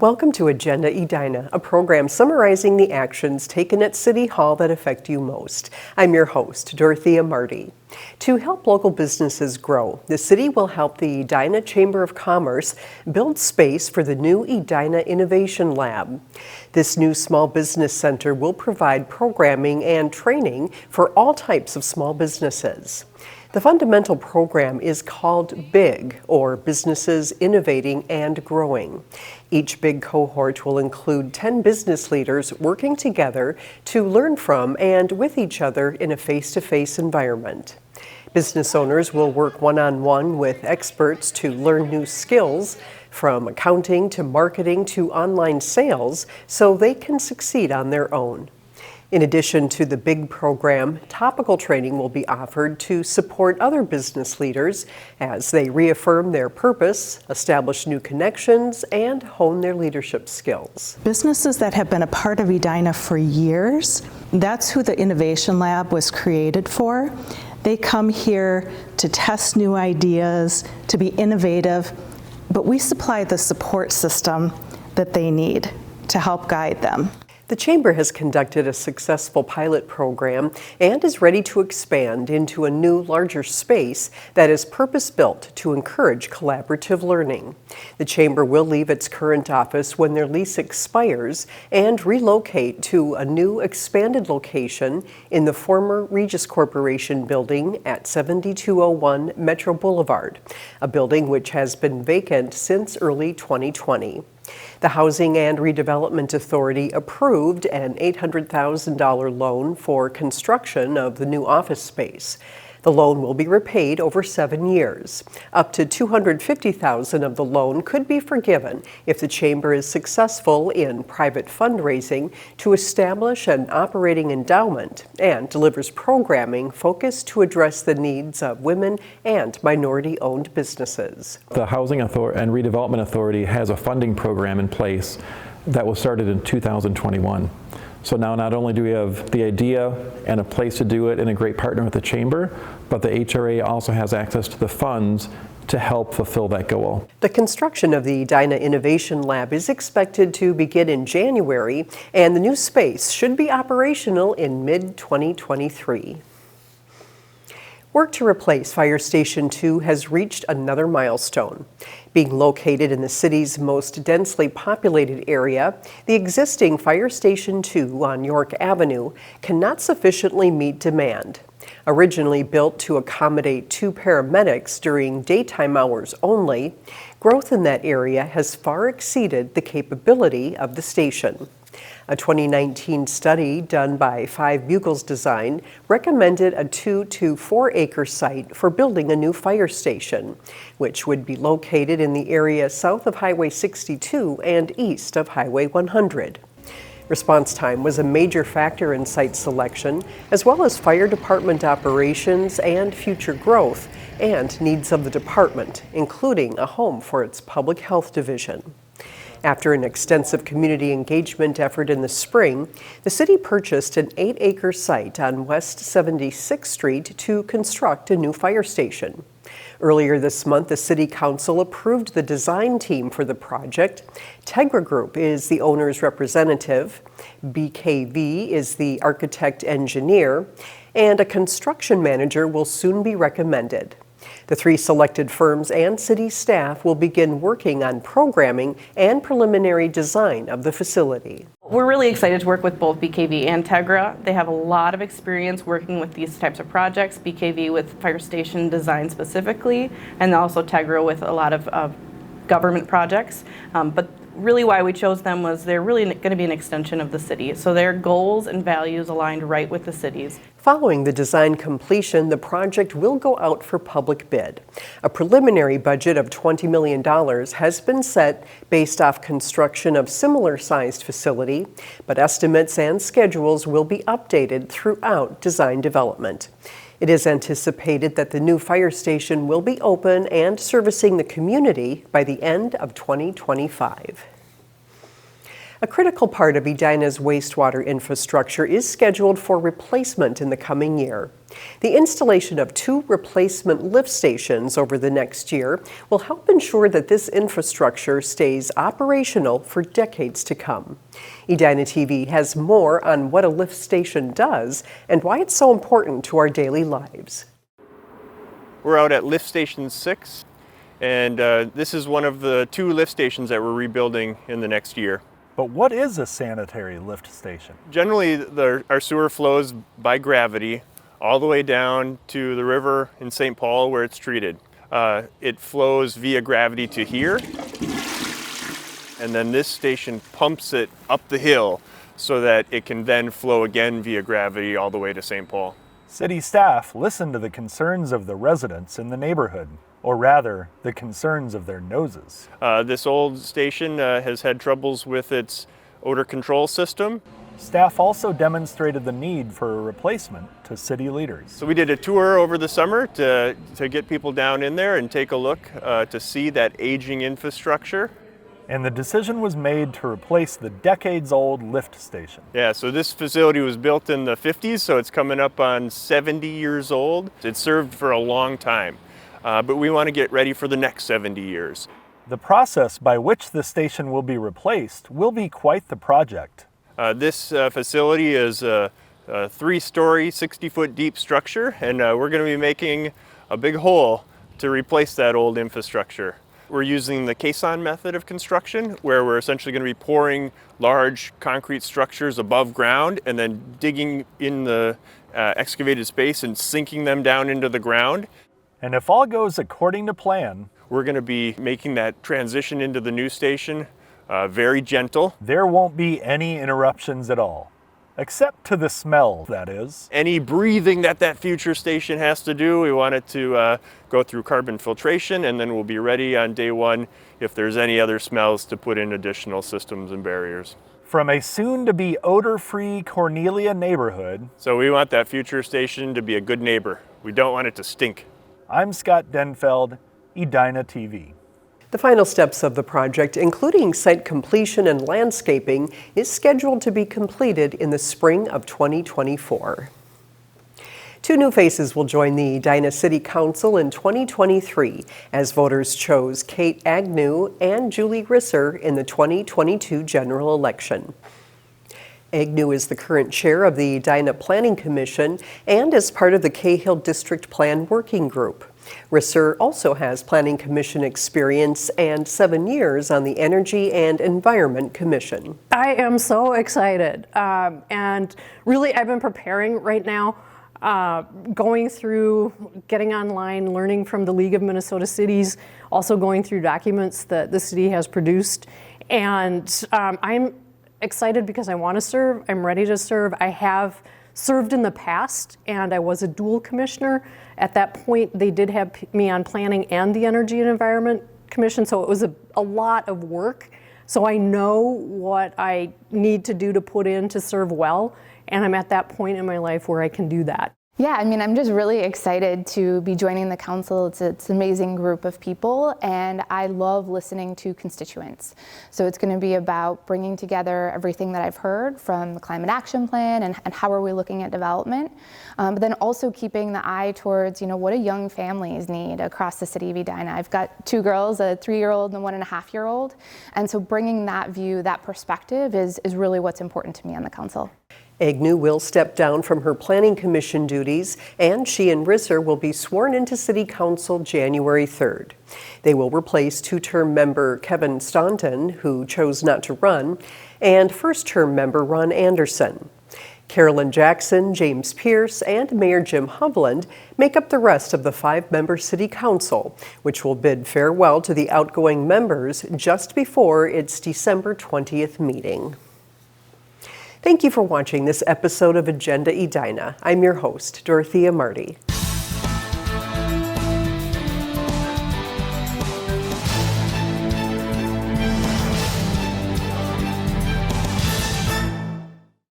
Welcome to Agenda Edina, a program summarizing the actions taken at City Hall that affect you most. I'm your host, Dorothea Marty. To help local businesses grow, the city will help the Edina Chamber of Commerce build space for the new Edina Innovation Lab. This new small business center will provide programming and training for all types of small businesses. The fundamental program is called BIG, or Businesses Innovating and Growing. Each BIG cohort will include 10 business leaders working together to learn from and with each other in a face-to-face environment. Business owners will work one-on-one with experts to learn new skills, from accounting to marketing to online sales, so they can succeed on their own. In addition to the BIG program, topical training will be offered to support other business leaders as they reaffirm their purpose, establish new connections, and hone their leadership skills. Businesses that have been a part of Edina for years, that's who the Innovation Lab was created for. They come here to test new ideas, to be innovative, but we supply the support system that they need to help guide them. The Chamber has conducted a successful pilot program and is ready to expand into a new, larger space that is purpose-built to encourage collaborative learning. The Chamber will leave its current office when their lease expires and relocate to a new, expanded location in the former Regis Corporation building at 7201 Metro Boulevard, a building which has been vacant since early 2020. The Housing and Redevelopment Authority approved an $800,000 loan for construction of the new office space. The loan will be repaid over 7 years. Up to $250,000 of the loan could be forgiven if the Chamber is successful in private fundraising to establish an operating endowment and delivers programming focused to address the needs of women and minority-owned businesses. The Housing and Redevelopment Authority has a funding program in place that was started in 2021. So now not only do we have the idea and a place to do it and a great partner with the Chamber, but the HRA also has access to the funds to help fulfill that goal. The construction of the Edina Innovation Lab is expected to begin in January, and the new space should be operational in mid-2023. Work to replace Fire Station 2 has reached another milestone. Being located in the city's most densely populated area, the existing Fire Station 2 on York Avenue cannot sufficiently meet demand. Originally built to accommodate 2 paramedics during daytime hours only, growth in that area has far exceeded the capability of the station. A 2019 study done by 5 Bugles Design recommended a 2 to 4 acre site for building a new fire station, which would be located in the area south of Highway 62 and east of Highway 100. Response time was a major factor in site selection, as well as fire department operations and future growth and needs of the department, including a home for its public health division. After an extensive community engagement effort in the spring, the city purchased an 8-acre site on West 76th Street to construct a new fire station. Earlier this month, the City Council approved the design team for the project. Tegra Group is the owner's representative, BKV is the architect engineer, and a construction manager will soon be recommended. The 3 selected firms and city staff will begin working on programming and preliminary design of the facility. We're really excited to work with both BKV and Tegra. They have a lot of experience working with these types of projects, BKV with fire station design specifically, and also Tegra with a lot of government projects. But really why we chose them was they're really going to be an extension of the city. So their goals and values aligned right with the city's. Following the design completion, the project will go out for public bid. A preliminary budget of $20 million has been set based off construction of similar-sized facility, but estimates and schedules will be updated throughout design development. It is anticipated that the new fire station will be open and servicing the community by the end of 2025. A critical part of Edina's wastewater infrastructure is scheduled for replacement in the coming year. The installation of 2 replacement lift stations over the next year will help ensure that this infrastructure stays operational for decades to come. Edina TV has more on what a lift station does and why it's so important to our daily lives. We're out at lift station 6, and this is one of the 2 lift stations that we're rebuilding in the next year. But what is a sanitary lift station? Generally, our sewer flows by gravity all the way down to the river in St. Paul where it's treated. It flows via gravity to here, and then this station pumps it up the hill so that it can then flow again via gravity all the way to St. Paul. City staff listen to the concerns of the residents in the neighborhood, or rather, the concerns of their noses. This old station has had troubles with its odor control system. Staff also demonstrated the need for a replacement to city leaders. So we did a tour over the summer to get people down in there and take a look to see that aging infrastructure. And the decision was made to replace the decades-old lift station. Yeah, so this facility was built in the 50s, so it's coming up on 70 years old. It served for a long time, but we want to get ready for the next 70 years. The process by which the station will be replaced will be quite the project. This facility is a 3-story, 60-foot deep structure, and we're going to be making a big hole to replace that old infrastructure. We're using the caisson method of construction, where we're essentially going to be pouring large concrete structures above ground and then digging in the excavated space and sinking them down into the ground. And if all goes according to plan, we're going to be making that transition into the new station very gentle. There won't be any interruptions at all. Except to the smell, that is. Any breathing that future station has to do, we want it to go through carbon filtration, and then we'll be ready on day 1 if there's any other smells to put in additional systems and barriers. From a soon-to-be odor-free Cornelia neighborhood. So we want that future station to be a good neighbor. We don't want it to stink. I'm Scott Denfeld, Edina TV. The final steps of the project, including site completion and landscaping, is scheduled to be completed in the spring of 2024. 2 new faces will join the Edina City Council in 2023 as voters chose Kate Agnew and Julie Risser in the 2022 general election. Agnew is the current chair of the Edina Planning Commission and is part of the Cahill District Plan Working Group. Risser also has Planning Commission experience and 7 years on the Energy and Environment Commission. I am so excited, and really I've been preparing right now, going through, getting online, learning from the League of Minnesota Cities, also going through documents that the city has produced, and I'm excited because I want to serve, I'm ready to serve. I have served in the past, and I was a dual commissioner. At that point, they did have me on Planning and the Energy and Environment Commission, so it was a lot of work. So I know what I need to do to put in to serve well, and I'm at that point in my life where I can do that. Yeah, I mean, I'm just really excited to be joining the council. It's an amazing group of people, and I love listening to constituents. So it's going to be about bringing together everything that I've heard from the Climate Action Plan and how are we looking at development, but then also keeping the eye towards, what do young families need across the city of Edina. I've got 2 girls, a 3-year-old and a 1.5-year-old, and so bringing that view, that perspective is really what's important to me on the council. Agnew will step down from her Planning Commission duties, and she and Risser will be sworn into City Council January 3rd. They will replace 2-term member Kevin Staunton, who chose not to run, and 1st-term member Ron Anderson. Carolyn Jackson, James Pierce, and Mayor Jim Hovland make up the rest of the 5-member City Council, which will bid farewell to the outgoing members just before its December 20th meeting. Thank you for watching this episode of Agenda Edina. I'm your host, Dorothea Marty.